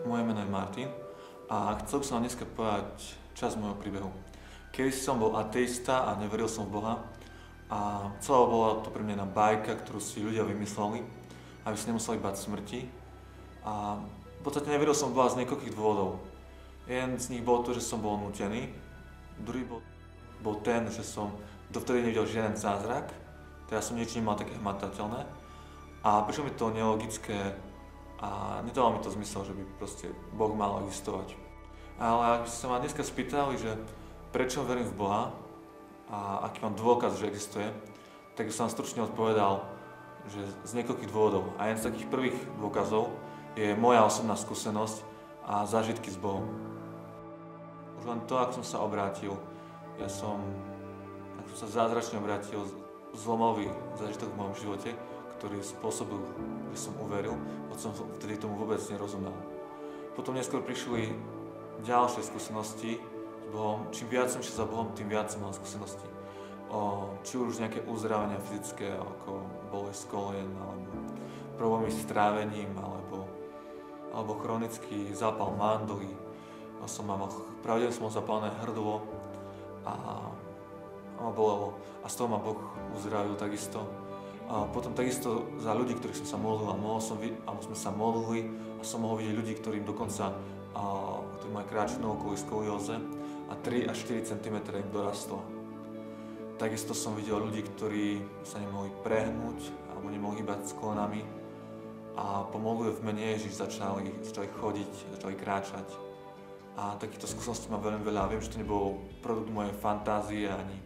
moje meno je Martin a chcel by som vám dneska povedať časť môjho príbehu. Kedy som bol ateista a neveril som v Boha a celá bola to pre mňa bajka, ktorú si ľudia vymysleli, aby si nemuseli báť smrti. A v podstate neveril som v Boha z niekoľkých dôvodov. Jeden z nich bol to, že som bol nútený, druhý bol ten, že som dovtedy nevidel žiaden zázrak, teda som nič nemal také hmatateľné a prišlo mi to nelogické a nedalo mi to zmysel, že by proste Boh mal existovať. Ale ak by ste sa ma dneska spýtali, že prečo verím v Boha a aký mám dôkaz, že existuje, tak by som stručne odpovedal, že z niekoľkých dôvodov. A jeden z takých prvých dôkazov je moja osobná skúsenosť a zážitky s Bohom. Už len to, ak som sa obrátil, ak som sa zázračne obrátil, zlomový zážitok v mojom živote, ktorý spôsobil, že som uveril, hoď som vtedy tomu vôbec nerozumel. Potom neskôr prišli ďalšie skúsenosti s Bohom. Čím viac som šiel za Bohom, tým viac som mal skúsenosti. Či už nejaké uzdravenia fyzické, ako bolesť kolien, alebo problémy s trávením, alebo chronický zápal mandoly. Pravidelne som mal zapálené hrdlo a ma bolelo. A z toho ma Boh uzdravil takisto. A potom takisto za ľudí, ktorých som sa modlil a sme sa modlili a som mohol vidieť ľudí, ktorým dokonca ktorí majú kráčnú kvôli skolióze a 3 až 4 cm im dorastlo. Takisto som videl ľudí, ktorí sa nemohli prehnúť alebo nemohli hýbať s kolenami a po modlitbe v mene Ježiš začali chodiť, začali kráčať. A takýchto skúseností mám veľmi veľa. Viem, že to nebol produkt mojej fantázie ani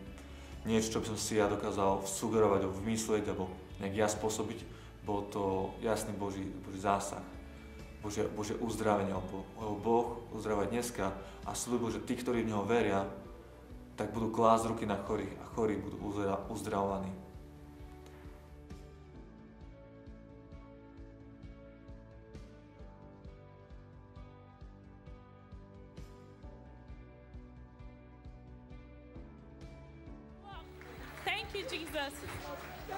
niečo, čo by som si ja dokázal sugerovať alebo vymyslieť alebo nejak ja spôsobiť. Bol to jasný Boží zásah, Božie uzdravenie, lebo Boh uzdravuje dneska a sľúbil, že tí, ktorí v Neho veria, tak budú klásť ruky na chorých a chorí budú uzdravovaní. Thank you, Jesus.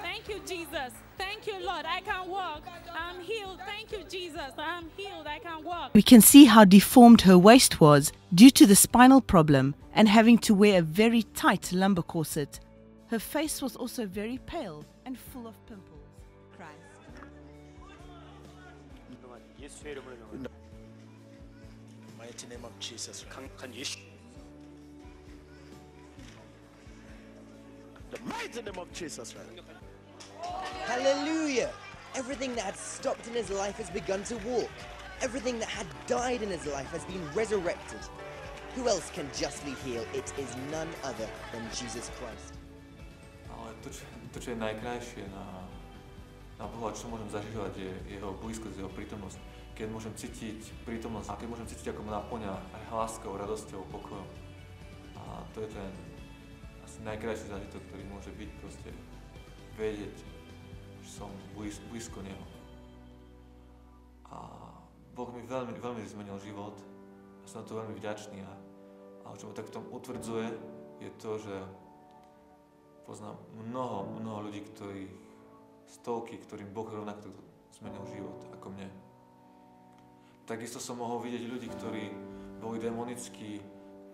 Thank you, Jesus. Thank you, Lord. I can walk. I'm healed. Thank you, Jesus. I'm healed. I can walk. We can see how deformed her waist was due to the spinal problem and having to wear a very tight lumbar corset. Her face was also very pale and full of pimples. Mighty name of Jesus. The mighty name of Jesus, right? Hallelujah! Everything that had stopped in his life has begun to walk. Everything that had died in his life has been resurrected. Who else can justly heal? It is none other than Jesus Christ. Ale to, čo je najkrajšie na Boha, čo môžem zažívať, je jeho blízkosť, jeho prítomnosť. Keď môžem cítiť prítomnosť a keď môžem cítiť, ako ma naplňa aj láskou, radosťou, pokojom. A to je ten asi najkrajší zážitok, ktorý môže byť, proste vedieť, že som blízko Neho. A Boh mi veľmi, veľmi zmenil život a som na to veľmi vďačný. A čo ma tak v tom utvrdzuje, je to, že poznám mnoho ľudí, ktorým Boh rovnako zmenil život ako mne. Takisto som mohol vidieť ľudí, ktorí boli demonicky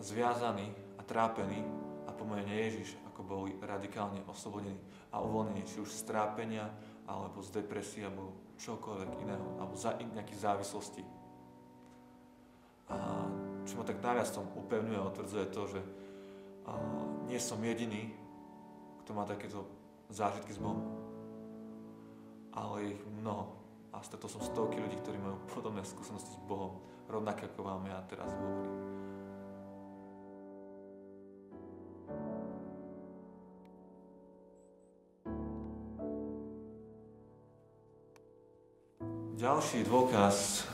zviazaní a trápení a po mene Ježiš, ako boli radikálne oslobodení a uvoľnení, či už z trápenia, alebo z depresie, alebo čokoľvek iného, alebo nejakých závislostí. A čo ma tak najviac tom upevňuje a utvrdzuje to, že nie som jediný, kto má takéto zážitky s Bohom, ale ich mnoho. A stretol som stovky ľudí, ktorí majú podobné skúsenosti s Bohom, rovnaké ako vám ja teraz hovorím. Ďalší dôkaz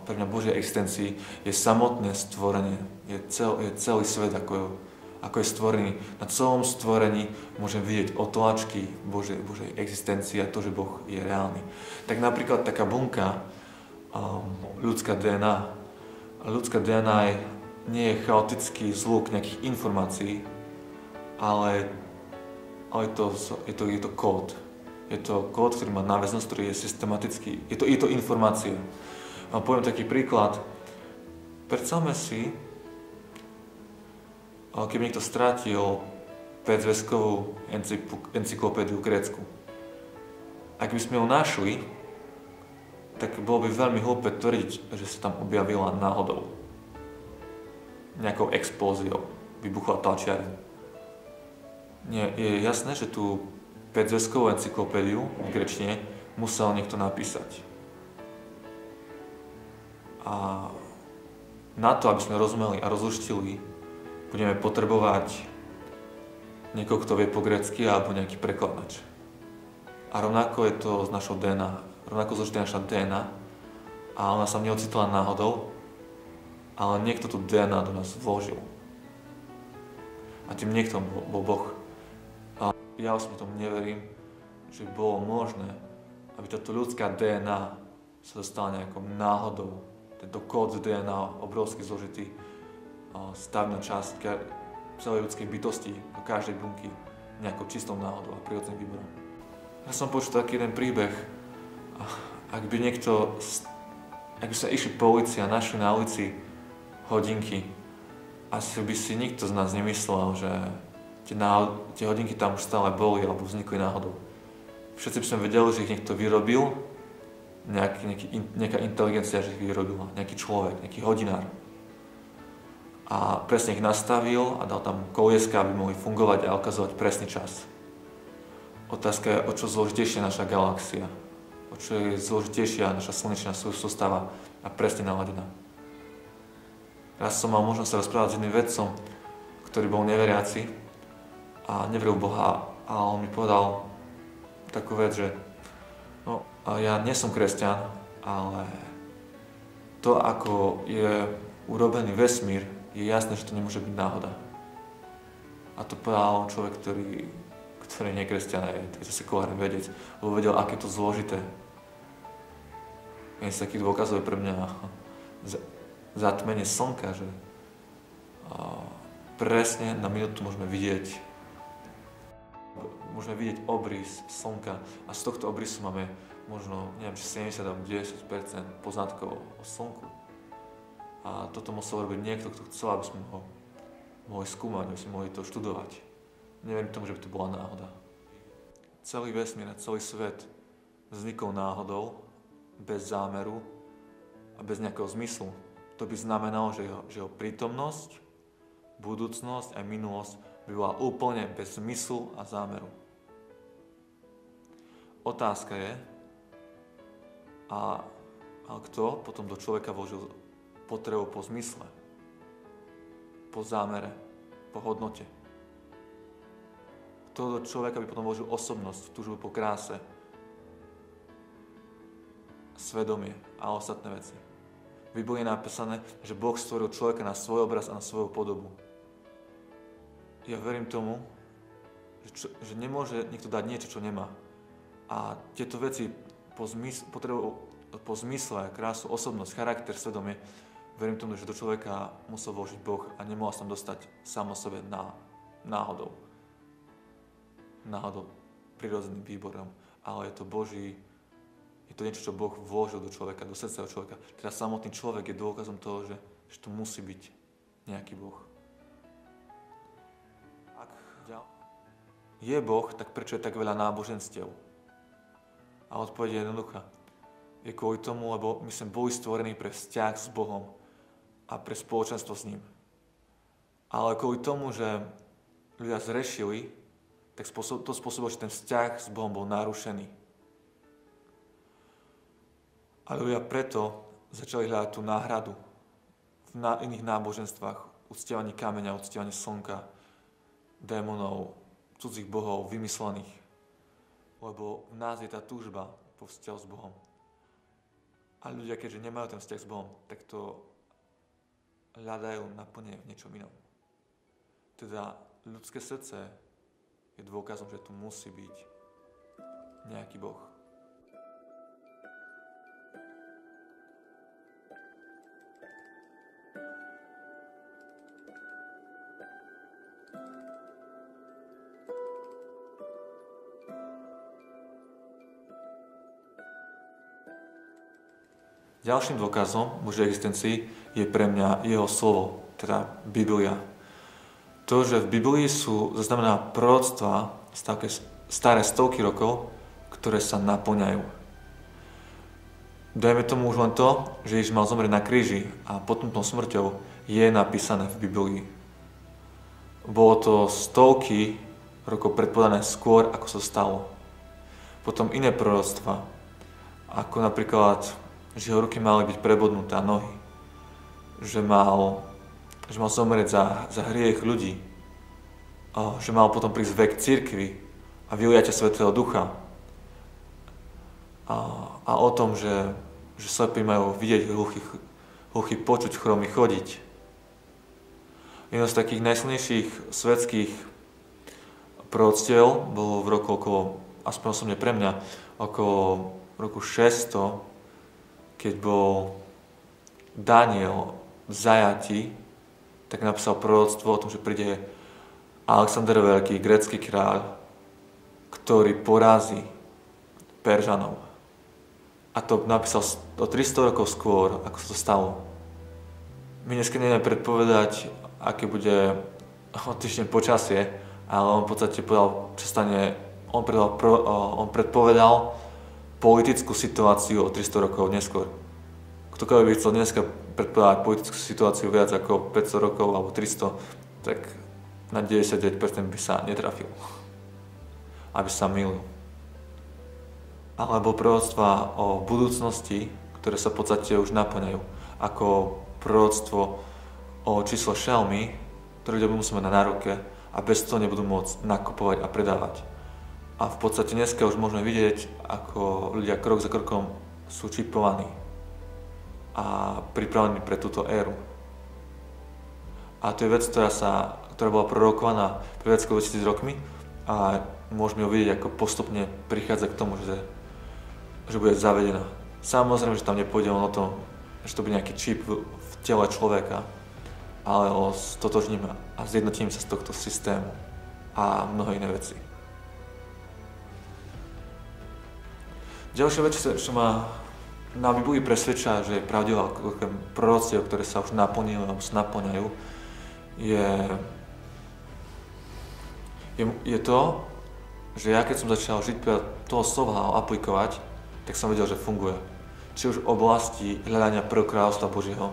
pre mňa Božej existencii je samotné stvorenie. Je celý svet, ako je stvorený. Na celom stvorení môžem vidieť otlačky Božej existencie a to, že Boh je reálny. Tak napríklad taká bunka, ľudská DNA. Ľudská DNA nie je chaotický zlúk nejakých informácií, ale je to kód. Je to kód, ktorý má náväznosť, ktorý je systematický. Je to informácia. A poviem taký príklad. Predstavme si, keby niekto strátil 5-zväzkovú encyklopédiu grécku. Ak by sme ju našli, tak bolo by veľmi hlúpe tvrdiť, že sa tam objavila náhodou. Nejakou explóziou vybuchla tlačiareň. Nie, je jasné, že tú 5-zväzkovú encyklopédiu v gréčtine musel niekto napísať. A na to, aby sme rozumeli a rozluštili, budeme potrebovať niekoho, kto vie po grécky alebo nejaký prekladač. A rovnako je to s našou DNA. Rovnako zložitá naša DNA a ona sa neocitla náhodou, ale niekto tú DNA do nás vložil. A tým niekto bol Boh. A ja osobne tomu neverím, že bolo možné, aby táto ľudská DNA sa dostala nejakou náhodou. Tento kód z DNA, obrovský zložitý, stavná časť celej ľudskej bytosti do každej bunky nejakou čistou náhodou a prirodzeným výborom. Ja som počul taký jeden príbeh. Ak by sa išli po ulici a našli na ulici hodinky, asi by si nikto z nás nemyslel, že tie hodinky tam už stále boli alebo vznikli náhodou. Všetci by sme vedeli, že ich niekto vyrobil, nejaká inteligencia, že ich vyrobila, nejaký človek, nejaký hodinár. A presne ich nastavil a dal tam kolieska, aby mohli fungovať a ukazovať presný čas. Otázka je, o čo zložitejšia naša galaxia, o čo je zložitejšia naša slnečná sústava a presne naladená. Raz som mal možnosť sa rozprávať s jedným vedcom, ktorý bol neveriaci a neveril Boha, a on mi povedal takú vec, že ja nie som kresťan, ale to, ako je urobený vesmír, je jasné, že to nemôže byť náhoda. A to povedal človek, ktorý nie je kresťan, je to sekulárny vedec, lebo vedel, aké je to zložité. Je taký dôkazov pre mňa zatmenie slnka, že presne na minútu môžeme vidieť obrys slnka a z tohto obrysu máme možno, neviem, či 70 alebo 90% poznatkov o slnku. A toto musel robiť niekto, kto chcel, aby sme ho mohli skúmať, aby sme mohli to študovať. Neverím tomu, že by to bola náhoda. Celý vesmír a celý svet vznikol náhodou, bez zámeru a bez nejakého zmyslu. To by znamenalo, že jeho prítomnosť, budúcnosť a minulosť by bola úplne bez zmyslu a zámeru. Otázka je, a kto potom do človeka vložil potrebu po zmysle, po zámere, po hodnote. Kto do človeka by potom vložil osobnosť, túžbu po kráse, svedomie a ostatné veci. V Biblii je napísané, že Boh stvoril človeka na svoj obraz a na svoju podobu. Ja verím tomu, že nemôže niekto dať niečo, čo nemá. A tieto veci po zmysle, krásu, osobnosť, charakter, svedomie, verím tomu, že do človeka musel vložiť Boh a nemohol sa tam dostať sám o sebe náhodou. Náhodou, prirodzeným výborom, ale je to Boží, je to niečo, čo Boh vložil do človeka, do srdca človeka. Teda samotný človek je dôkazom toho, že to musí byť nejaký Boh. Ak je Boh, tak prečo je tak veľa náboženstiev? A odpoveď je jednoduchá. Je kvôli tomu, lebo my sme boli stvorení pre vzťah s Bohom a pre spoločenstvo s ním. Ale kvôli tomu, že ľudia zrešili, tak to spôsobilo, že ten vzťah s Bohom bol narušený. A ľudia preto začali hľadať tú náhradu v iných náboženstvách, uctievaní kameňa, uctievaní slnka, démonov, cudzích bohov, vymyslených. Lebo v nás je tá túžba po vzťahu s Bohom. A ľudia, keďže nemajú ten vzťah s Bohom, tak to hľadajú naplnenie v niečom inom. Teda ľudské srdce je dôkazom, že tu musí byť nejaký Boh. Ďalším dôkazom Božej existencii je pre mňa jeho slovo, teda Biblia. To, že v Biblii sú zaznamenané proroctvá staré stovky rokov, ktoré sa naplňajú. Dajme tomu už len to, že Ježiš mal zomrieť na kríži a potupnou smrťou je napísané v Biblii. Bolo to stovky rokov predpovedané skôr, ako sa stalo. Potom iné proroctva, ako napríklad, že jeho ruky mali byť prebodnuté a nohy, že mal zomrieť za hriech ľudí, že mal potom prísť vek cirkvi a vyliatie Svätého Ducha a o tom, že slepí majú vidieť, hluchí počuť, chromy chodiť. Jedno z takých najsilnejších svetských proroctiev bolo v roku okolo, aspoň osobne pre mňa, okolo roku 600, keď bol Daniel v zajatí, tak napísal proroctvo o tom, že príde Alexander Veľký, grécky kráľ, ktorý porazí Peržanov. A to napísal o 300 rokov skôr, ako sa to stalo. My dneska nevieme predpovedať, aké bude o týždeň počasie, ale on v podstate povedal, čo stane, on predpovedal politickú situáciu o 300 rokov neskôr. Ktokoľvek by chcel dneska predpovedať politickú situáciu viac ako 500 rokov alebo 300, tak na 99% by sa netrafil. Aby sa mýlil. Alebo proroctva o budúcnosti, ktoré sa v podstate už naplňajú. Ako proroctvo o číslo Xiaomi, ktoré ľudia budú musieť mať na náruke a bez toho nebudú môcť nakupovať a predávať. A v podstate dneska už môžeme vidieť, ako ľudia krok za krokom sú čipovaní a pripravení pre túto éru. A to je vec, ktorá bola prorokovaná pred viac ako 2000 rokmi a môžeme ju vidieť, ako postupne prichádza k tomu, že bude zavedená. Samozrejme, že tam nepôjde len o tom, že to bude nejaký čip v tele človeka, ale o stotožním a zjednotím sa z tohto systému a mnohé iné veci. Ďalšia vec, čo ma na Biblii presvedča, že je pravdivá proroctiev, ktoré sa už naplnili alebo sa naplňajú, je to, že ja keď som začal žiť toho slova a aplikovať, tak som vedel, že funguje. Či už v oblasti hľadania prvého kráľovstva Božieho,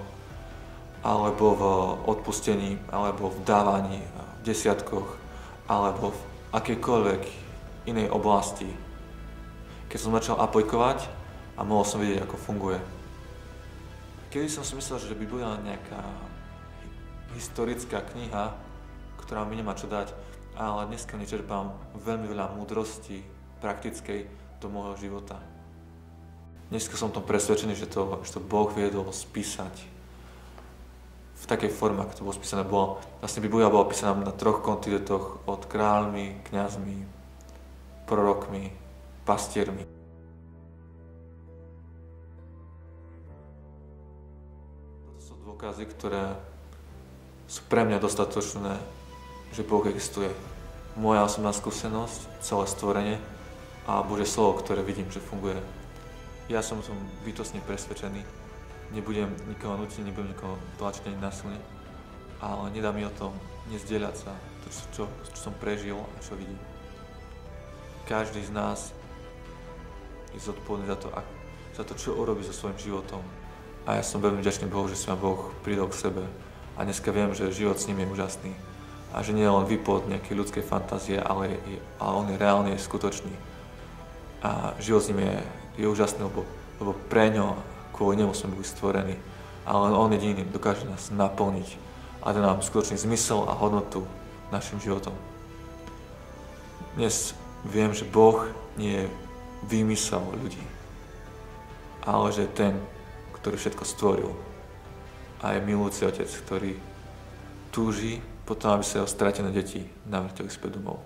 alebo v odpustení, alebo v dávaní, v desiatkoch, alebo v akejkoľvek inej oblasti. Keď som začal aplikovať a mohol som vidieť, ako funguje. Kedy som si myslel, že Biblia je nejaká historická kniha, ktorá mi nemá čo dať, ale dneska čerpám veľmi veľa múdrosti praktickej do môjho života. Dneska som tom presvedčený, že to Boh viedol spísať v takej forme, ako to bolo spísané. Vlastne Biblia bola písaná na 3 kontinentoch od kráľmi, kňazmi, prorokmi, pastiermi. Toto sú dôkazy, ktoré sú pre mňa dostatočné, že Boh existuje. Moja osobná skúsenosť, celé stvorenie a Božie slovo, ktoré vidím, že funguje. Ja som bytostne presvedčený. Nebudem nikoho nútiť, nebudem nikoho tlačiť ani násilne, ale nedá mi o tom nezdieľať sa to, čo som prežil a čo vidím. Každý z nás je zodpovedný za to, čo urobí so svojím životom. A ja som veľmi vďačný Bohu, že si ma Boh pridal k sebe. A dneska viem, že život s ním je úžasný. A že nie je len výplod nejakej ľudskej fantázie, ale on je reálne skutočný. A život s ním je úžasný, lebo pre ňo, kvôli nemu sme boli stvorení. Ale on jediný dokáže nás naplniť a dá nám skutočný zmysel a hodnotu našim životom. Dnes viem, že Boh nie je vymysel ľudí, ale že je ten, ktorý všetko stvoril. A je milujúci otec, ktorý túži potom, aby sa jeho stratené deti navrátili späť domov.